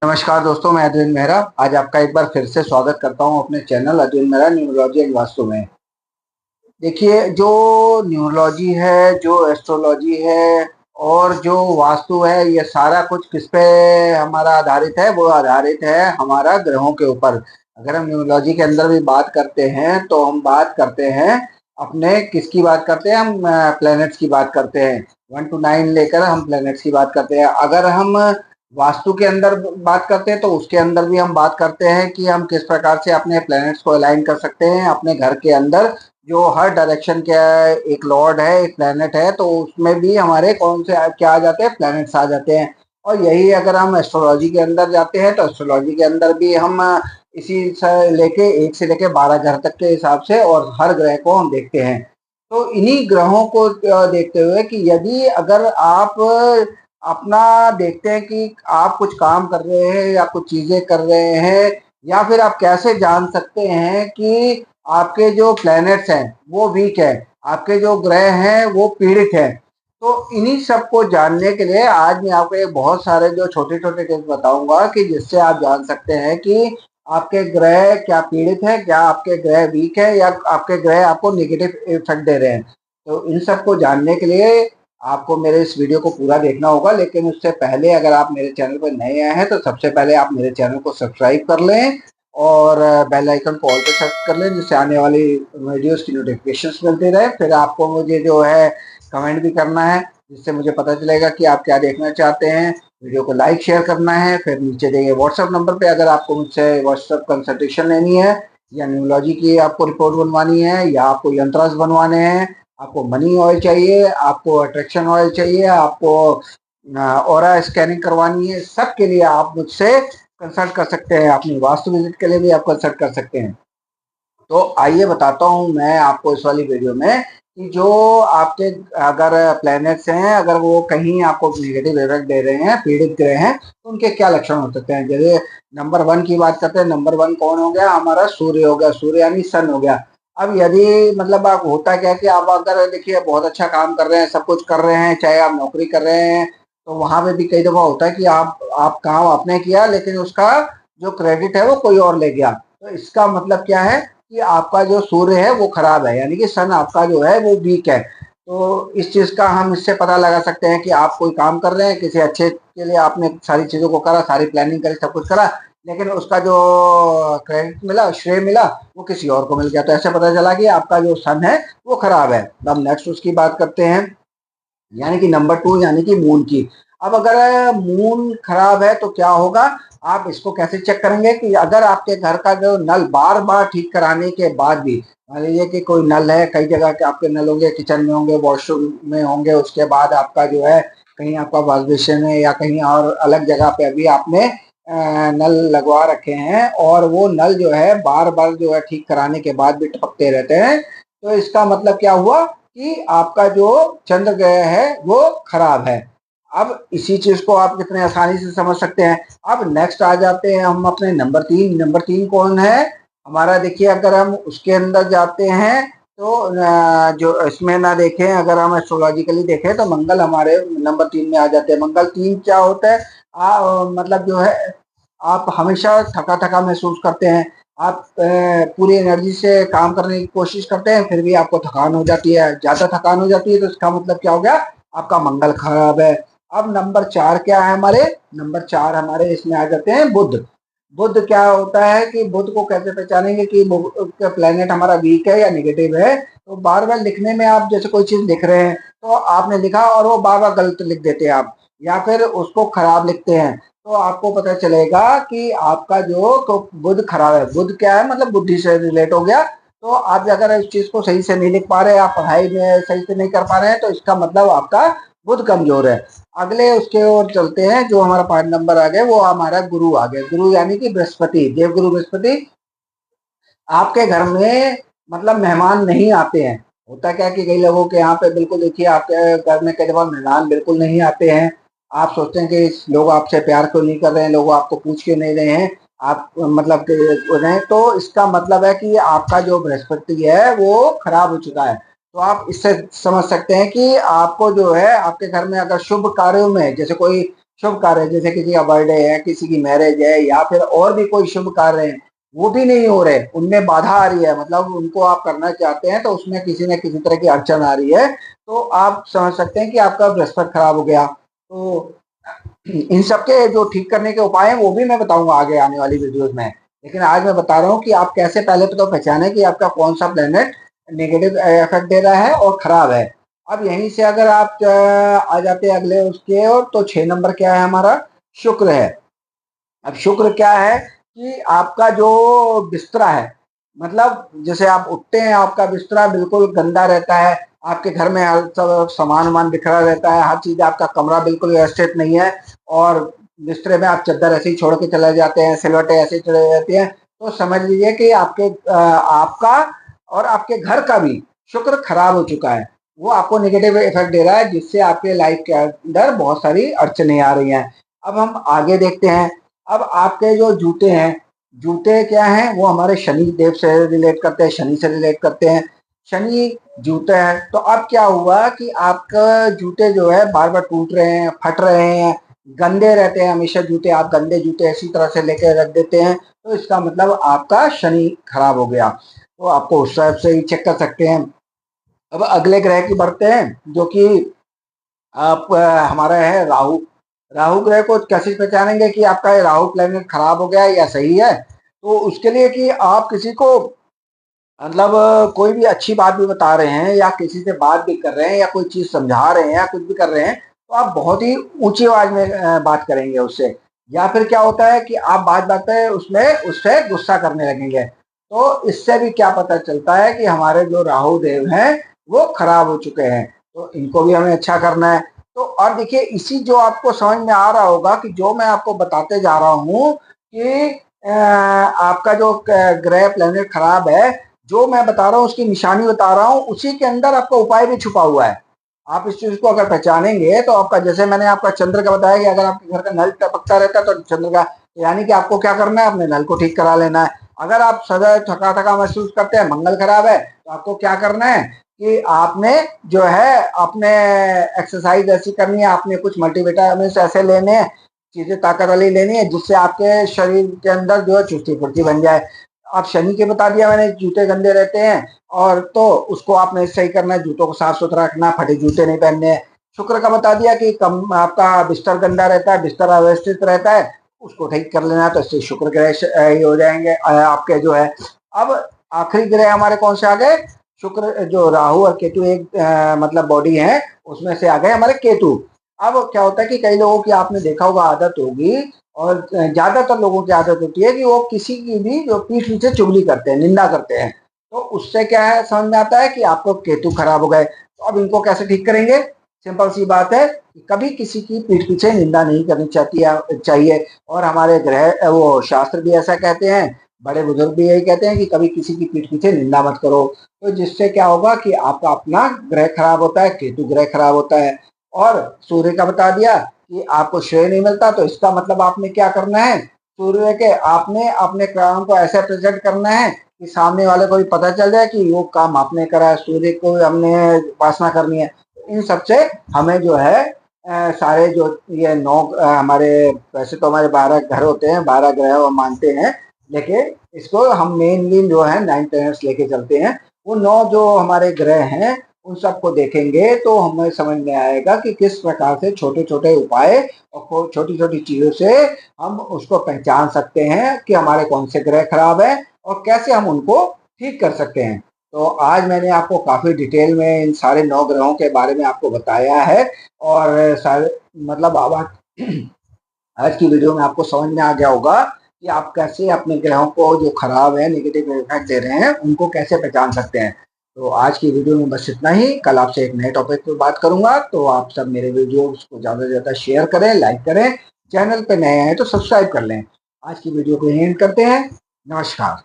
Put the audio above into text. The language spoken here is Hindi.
नमस्कार दोस्तों, मैं अद्विन मेहरा। आज आपका एक बार फिर से स्वागत करता हूं अपने channel Adwin Mehra numerology and Vastu में। देखिए, जो न्यूमरोलॉजी है, जो एस्ट्रोलॉजी है और जो वास्तु है, ये सारा कुछ किस पे हमारा आधारित है? वो आधारित है हमारा ग्रहों के ऊपर। अगर हम न्यूमरोलॉजी के अंदर भी बात करते हैं तो हम बात करते हैं अपने किसकी बात करते हैं? हम प्लैनेट्स की बात करते हैं। 1 to 9 लेकर हम प्लैनेट्स की बात करते हैं। अगर हम वास्तु के अंदर बात करते हैं तो उसके अंदर भी हम बात करते हैं कि हम किस प्रकार से अपने प्लैनेट्स को अलाइन कर सकते हैं अपने घर के अंदर। जो हर डायरेक्शन का एक लॉर्ड है, एक प्लैनेट है, तो उसमें भी हमारे कौन से क्या आ जाते हैं? प्लैनेट्स आ जाते हैं। और यही अगर हम एस्ट्रोलॉजी के अंदर जाते हैं तो एस्ट्रोलॉजी के अंदर भी हम इसी से लेके 1 से लेके 12 ग्रह तक के हिसाब से और हर ग्रह को हम देखते हैं। तो इन्हीं ग्रहों को देखते हुए कि यदि अगर आप अपना देखते हैं कि आप कुछ काम कर रहे हैं या कुछ चीजें कर रहे हैं, या फिर आप कैसे जान सकते हैं कि आपके जो प्लैनेट्स हैं वो वीक है, आपके जो ग्रह हैं वो पीड़ित हैं। तो इन्हीं सब को जानने के लिए आज मैं आपको एक बहुत सारे जो छोटे-छोटे टिप्स बताऊँगा कि जिससे आप जान सकते हैं कि आपके ग्रह क्या पीड़ित है, क्या आपके ग्रह वीक है या आपके ग्रह आपको नेगेटिव इफ़ेक्ट दे रहे हैं। तो इन सब को जानने के लिए आपको मेरे इस वीडियो को पूरा देखना होगा, लेकिन उससे पहले अगर आप मेरे चैनल पर नए आए हैं तो सबसे पहले आप मेरे चैनल को सब्सक्राइब कर लें और बेल आइकन को ऑल पे सेट कर लें, जिससे आने वाली वीडियोस की नोटिफिकेशंस मिलती रहे। फिर आपको मुझे जो है कमेंट भी करना है, जिससे मुझे पता चलेगा कि आप क्या देखना चाहते हैं। वीडियो को लाइक शेयर करना है। फिर नीचे दिए व्हाट्सएप नंबर पे अगर आपको मुझसे व्हाट्सएप कंसल्टेशन लेनी है या न्यूमरोलॉजी की आपको रिपोर्ट बनवानी है या आपको यंत्रांश बनवाने हैं, आपको मनी ऑयल चाहिए, आपको अट्रैक्शन ऑयल चाहिए, आपको ऑरा स्कैनिंग करवानी है, सब के लिए आप मुझसे कंसल्ट कर सकते हैं। अपनी वास्तु विजिट के लिए भी आप कंसल्ट कर सकते हैं। तो आइए बताता हूँ मैं आपको इस वाली वीडियो में कि जो आपके अगर प्लैनेट्स हैं, अगर वो कहीं आपको नेगेटिव इफेक्ट दे रहे हैं, पीड़ित ग्रह हैं, तो उनके क्या लक्षण हो सकते हैं। जैसे नंबर 1 की बात करते हैं। नंबर 1 कौन हो गया? हमारा सूर्य हो गया। सूर्य यानी सन हो गया। अब यदि मतलब आप होता क्या है कि आप अगर देखिए बहुत अच्छा काम कर रहे हैं, सब कुछ कर रहे हैं, चाहे आप नौकरी कर रहे हैं, तो वहाँ पे भी कई दफ़ा होता है कि आप काम आपने किया लेकिन उसका जो क्रेडिट है वो कोई और ले गया। तो इसका मतलब क्या है कि आपका जो सूर्य है वो खराब है, यानी कि सन आपका जो है वो वीक है। तो इस चीज़ का हम इससे पता लगा सकते हैं कि आप कोई काम कर रहे हैं, किसी अच्छे के लिए आपने सारी चीज़ों को करा, सारी प्लानिंग करी, सब कुछ करा, लेकिन उसका जो क्रेडिट मिला, श्रेय मिला, वो किसी और को मिल गया। तो ऐसे पता चला कि आपका जो सन है वो खराब है। अब नेक्स्ट उसकी बात करते हैं, यानी कि नंबर 2 यानी कि मून की। अब अगर मून खराब है तो क्या होगा? आप इसको कैसे चेक करेंगे कि अगर आपके घर का जो नल बार-बार ठीक कराने के बाद भी, मान लीजिए कि कोई नल है, कई जगह के आपके नल होंगे, किचन में होंगे, वॉशरूम में होंगे, उसके बाद आपका जो है कहीं आपका वॉश बेसिन है या कहीं और अलग जगह पे अभी आपने नल लगवा रखे हैं और वो नल जो है बार-बार जो है ठीक कराने के बाद भी टपकते रहते हैं, तो इसका मतलब क्या हुआ कि आपका जो चंद्र ग्रह है वो खराब है। अब इसी चीज़ को आप कितने आसानी से समझ सकते हैं। अब नेक्स्ट आ जाते हैं हम अपने नंबर 3। नंबर 3 कौन है? हमारा देखिए, अगर हम उसके अंदर जाते हैं तो जो इसमें ना देखें, अगर हम एस्ट्रोलॉजिकली देखें तो मंगल हमारे नंबर 3 में आ जाते हैं। मंगल 3 क्या होता है? मतलब जो है आप हमेशा थका-थका महसूस करते हैं। आप पूरी एनर्जी से काम करने की कोशिश करते हैं, फिर भी आपको थकान हो जाती है। ज़्यादा थकान हो जाती है तो इसका मतलब क्या हो गया? आपका मंगल खराब है। अब नंबर 4 क्या है हमारे? नंबर 4 हमारे इसमें आ जाते हैं बुध। बुध क्या होता है कि बुध को कैसे पहचानेंगे कि प्लेनेट हमारा वीक है या नेगेटिव है? तो बार-बार लिखने में आप जैसे कोई चीज़ लिख रहे हैं, तो आपने लिखा और वो बार-बार गलत लिख देते हैं आप, या फिर उसको खराब लिखते हैं, तो आपको पता चलेगा कि आपका जो तो बुध खराब है। बुध क्या है? मतलब बुद्धि से रिलेट हो गया। तो आप अगर इस चीज़ को सही से नहीं लिख पा रहे हैं, आप पढ़ाई में सही से नहीं कर पा रहे हैं, तो इसका मतलब आपका बुध कमज़ोर है। अगले उसके ओर चलते हैं, जो हमारा 5 नंबर आ गया वो हमारा गुरु आ गया। गुरु यानी कि बृहस्पति, देवगुरु बृहस्पति। आपके घर में मतलब मेहमान नहीं आते हैं। होता क्या है कि कई लोगों के यहाँ पे बिल्कुल देखिए आपके घर में कई दफ़ा मेहमान बिल्कुल नहीं आते हैं। आप सोचते हैं कि लोग आपसे प्यार क्यों नहीं कर रहे हैं, लोग आपको पूछ क्यों नहीं रहे हैं, आप मतलब कि रहे, तो इसका मतलब है कि आपका जो बृहस्पति है वो खराब हो चुका है। तो आप इससे समझ सकते हैं कि आपको जो है आपके घर में अगर शुभ कार्यों में जैसे कोई शुभ कार्य, जैसे किसी का बर्थडे है, किसी की मैरिज है या फिर और भी कोई शुभ कार्य है, वो भी नहीं हो रहे, उनमें बाधा आ रही है, मतलब उनको आप करना चाहते हैं तो उसमें किसी न किसी तरह की अड़चन आ रही है, तो आप समझ सकते हैं कि आपका बृहस्पति खराब हो गया। तो इन सबके जो ठीक करने के उपाय हैं वो भी मैं बताऊंगा आगे आने वाली वीडियोस में। लेकिन आज मैं बता रहा हूँ कि आप कैसे पहले तो पहचानें कि आपका कौन सा प्लेनेट नेगेटिव इफेक्ट दे रहा है और खराब है। अब यहीं से अगर आप आ जाते हैं अगले उसके, और तो 6 नंबर क्या है हमारा, शुक्र है। अब शुक्र क्या है कि आपका जो बिस्तरा है, मतलब जैसे आप उठते हैं आपका बिस्तरा बिल्कुल गंदा रहता है, आपके घर में हर सब सामान वामान बिखरा रहता है, हर चीज, आपका कमरा बिल्कुल व्यवस्थित नहीं है, और बिस्तरे में आप चादर ऐसे ही छोड़ के चले जाते हैं, सिलवटें ऐसे ही चले जाती हैं, तो समझ लीजिए कि आपका और आपके घर का भी शुक्र खराब हो चुका है। वो आपको नेगेटिव इफेक्ट दे रहा है, जिससे आपके लाइफ के अंदर बहुत सारी अड़चने आ रही हैं। अब हम आगे देखते हैं। अब आपके जो जूते हैं, जूते क्या हैं, वो हमारे शनि देव से रिलेट करते हैं, शनि से रिलेट करते हैं। शनि जूते हैं, तो अब क्या हुआ कि आपका जूते जो है बार बार टूट रहे हैं, फट रहे हैं, गंदे रहते हैं हमेशा जूते, आप गंदे जूते ऐसी तरह से लेके रख देते हैं, तो इसका मतलब आपका शनि खराब हो गया। तो आपको उस हिसाब से ही चेक कर सकते हैं। अब अगले ग्रह की बढ़ते हैं, जो कि आप हमारा है राहु। राहु ग्रह को कैसे पहचानेंगे कि आपका ये राहु प्लेनेट खराब हो गया है या सही है? तो उसके लिए कि आप किसी को मतलब कोई भी अच्छी बात भी बता रहे हैं या किसी से बात भी कर रहे हैं या कोई चीज समझा रहे हैं या कुछ भी कर रहे हैं, तो आप बहुत ही ऊंची आवाज में बात करेंगे उससे, या फिर क्या होता है कि आप बात बात पे उसमें उससे गुस्सा करने लगेंगे। तो इससे भी क्या पता चलता है कि हमारे जो राहु देव हैं वो खराब हो चुके हैं, तो इनको भी हमें अच्छा करना है। तो और देखिए, इसी जो आपको समझ में आ रहा होगा कि जो मैं आपको बताते जा रहा हूँ कि आपका जो ग्रह प्लेनेट खराब है, जो मैं बता रहा हूँ उसकी निशानी बता रहा हूँ, उसी के अंदर आपका उपाय भी छुपा हुआ है। आप इस चीज को अगर पहचानेंगे तो आपका, जैसे मैंने आपका चंद्र का बताया कि अगर आपके घर का नल टपकता रहता है तो चंद्र का, यानी कि आपको क्या करना है, अपने नल को ठीक करा लेना है। अगर आप सदा थका थका महसूस करते हैं, मंगल खराब है, तो आपको क्या करना है कि आपने जो है अपने एक्सरसाइज ऐसी करनी है, आपने कुछ मल्टीविटामिन ऐसे लेने हैं, चीजें ताकत वाली लेनी है, जिससे आपके शरीर के अंदर जो है चुस्ती फुर्ती बन जाए। आप शनि के बता दिया मैंने, जूते गंदे रहते हैं, और तो उसको आपने सही करना है, जूतों को साफ सुथरा रखना, फटे जूते नहीं पहनने हैं। शुक्र का बता दिया कि कम आपका बिस्तर गंदा रहता है, बिस्तर अव्यवस्थित रहता है, उसको ठीक कर लेना है, तो इससे शुक्र ग्रह ही हो जाएंगे आपके जो है। अब आखिरी ग्रह हमारे कौन से आ गए, शुक्र, जो राहु और केतु एक मतलब बॉडी है, उसमें से आ गए हमारे केतु। अब क्या होता है कि कई लोगों की आपने देखा होगा आदत होगी, और ज्यादातर लोगों की आदत होती है कि वो किसी की भी जो पीठ पीछे चुगली करते हैं, निंदा करते हैं, तो उससे क्या है समझ में आता है कि आपको केतु खराब हो गए। तो अब इनको कैसे ठीक करेंगे? सिंपल सी बात है कि कभी किसी की पीठ पीछे निंदा नहीं करनी चाहिए। और हमारे ग्रह वो शास्त्र भी ऐसा कहते हैं, बड़े बुजुर्ग भी यही कहते हैं कि कभी किसी की पीठ पीछे निंदा मत करो। तो जिससे क्या होगा कि आपका अपना ग्रह खराब होता है, केतु ग्रह खराब होता है। और सूर्य का बता दिया कि आपको श्रेय नहीं मिलता, तो इसका मतलब आपने क्या करना है, सूर्य के आपने अपने काम को ऐसे प्रेजेंट करना है कि सामने वाले को भी पता चल जाए कि वो काम आपने करा है, सूर्य को हमने उपासना करनी है। इन सबसे हमें जो है सारे जो ये नौ हमारे, वैसे तो हमारे 12 घर होते हैं, 12 ग्रह हम मानते हैं, लेकिन इसको हम मेनली जो है 9 प्लैनेट्स लेके चलते हैं। वो 9 जो हमारे ग्रह हैं उन सबको देखेंगे तो हमें समझ में आएगा कि किस प्रकार से छोटे छोटे उपाय और छोटी छोटी चीजों से हम उसको पहचान सकते हैं कि हमारे कौन से ग्रह खराब है और कैसे हम उनको ठीक कर सकते हैं। तो आज मैंने आपको काफी डिटेल में इन सारे 9 ग्रहों के बारे में आपको बताया है, और सारे मतलब अब आज की वीडियो में आपको समझ में आ गया होगा कि आप कैसे अपने ग्रहों को जो खराब है, नेगेटिव इफेक्ट दे रहे हैं, उनको कैसे पहचान सकते हैं। तो आज की वीडियो में बस इतना ही। कल आपसे एक नए टॉपिक पर बात करूंगा, तो आप सब मेरे वीडियोस को ज़्यादा से ज़्यादा शेयर करें, लाइक करें, चैनल पे नए हैं तो सब्सक्राइब कर लें। आज की वीडियो को एंड करते हैं। नमस्कार।